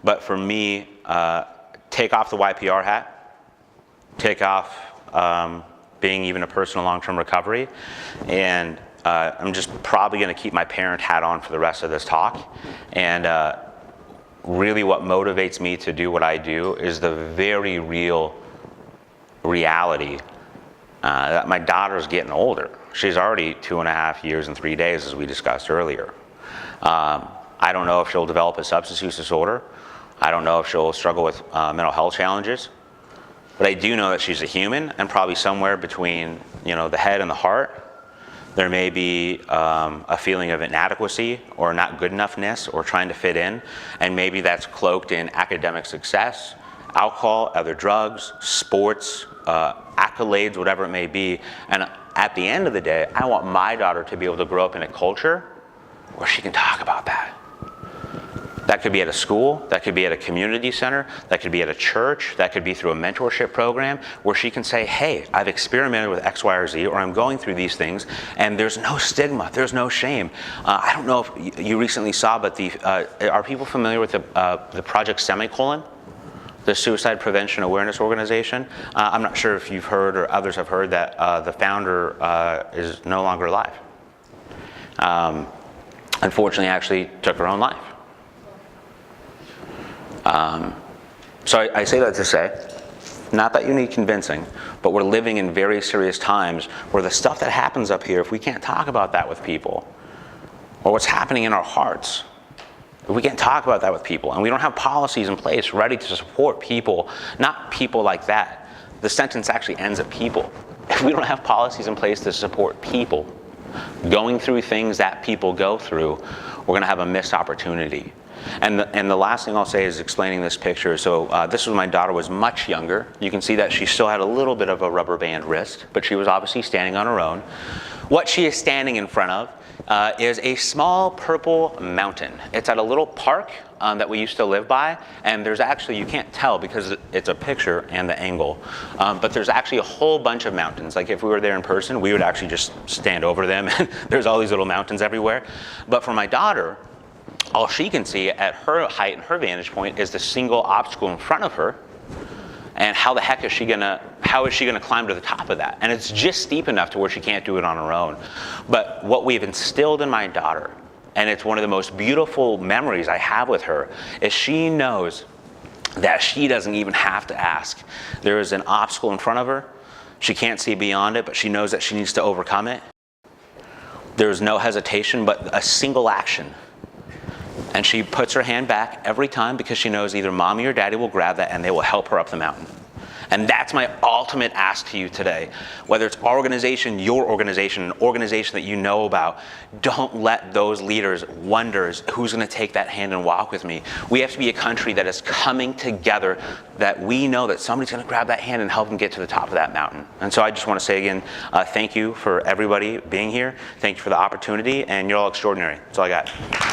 But for me, take off the YPR hat, take off being even a person in long-term recovery, and I'm just probably going to keep my parent hat on for the rest of this talk. And really what motivates me to do what I do is the very real reality that my daughter's getting older. She's already 2.5 years and 3 days, as we discussed earlier. I don't know if she'll develop a substance use disorder. I don't know if she'll struggle with mental health challenges. But I do know that she's a human, and probably somewhere between, you know, the head and the heart, there may be a feeling of inadequacy or not good enoughness or trying to fit in, and maybe that's cloaked in academic success, alcohol, other drugs, sports, accolades, whatever it may be. And at the end of the day, I want my daughter to be able to grow up in a culture where she can talk about that. That could be at a school, that could be at a community center, that could be at a church, that could be through a mentorship program where she can say, hey, I've experimented with X, Y, or Z, or I'm going through these things, and there's no stigma, there's no shame. I don't know if you recently saw, but are people familiar with the Project Semicolon? The Suicide Prevention Awareness Organization? I'm not sure if you've heard or others have heard that the founder is no longer alive. Unfortunately, actually took her own life. So I say that to say, not that you need convincing, but we're living in very serious times where the stuff that happens up here, if we can't talk about that with people, or what's happening in our hearts, if we can't talk about that with people, and we don't have policies in place ready to support people, not people like that. The sentence actually ends at people. If we don't have policies in place to support people going through things that people go through, we're going to have a missed opportunity. And the last thing I'll say is explaining this picture. So this was when my daughter was much younger. You can see that she still had a little bit of a rubber band wrist, but she was obviously standing on her own. What she is standing in front of is a small purple mountain. It's at a little park that we used to live by, and there's actually, you can't tell because it's a picture and the angle, but there's actually a whole bunch of mountains. Like if we were there in person, we would actually just stand over them, and there's all these little mountains everywhere. But for my daughter, all she can see at her height and her vantage point is the single obstacle in front of her. And how the heck is she gonna climb to the top of that? And it's just steep enough to where she can't do it on her own. But what we've instilled in my daughter, and it's one of the most beautiful memories I have with her, is she knows that she doesn't even have to ask. There is an obstacle in front of her. She can't see beyond it, but she knows that she needs to overcome it. There's no hesitation, but a single action. And she puts her hand back every time because she knows either mommy or daddy will grab that and they will help her up the mountain. And that's my ultimate ask to you today. Whether it's our organization, your organization, an organization that you know about, don't let those leaders wonder who's going to take that hand and walk with me. We have to be a country that is coming together, that we know that somebody's going to grab that hand and help them get to the top of that mountain. And so I just want to say again, thank you for everybody being here. Thank you for the opportunity, and you're all extraordinary. That's all I got.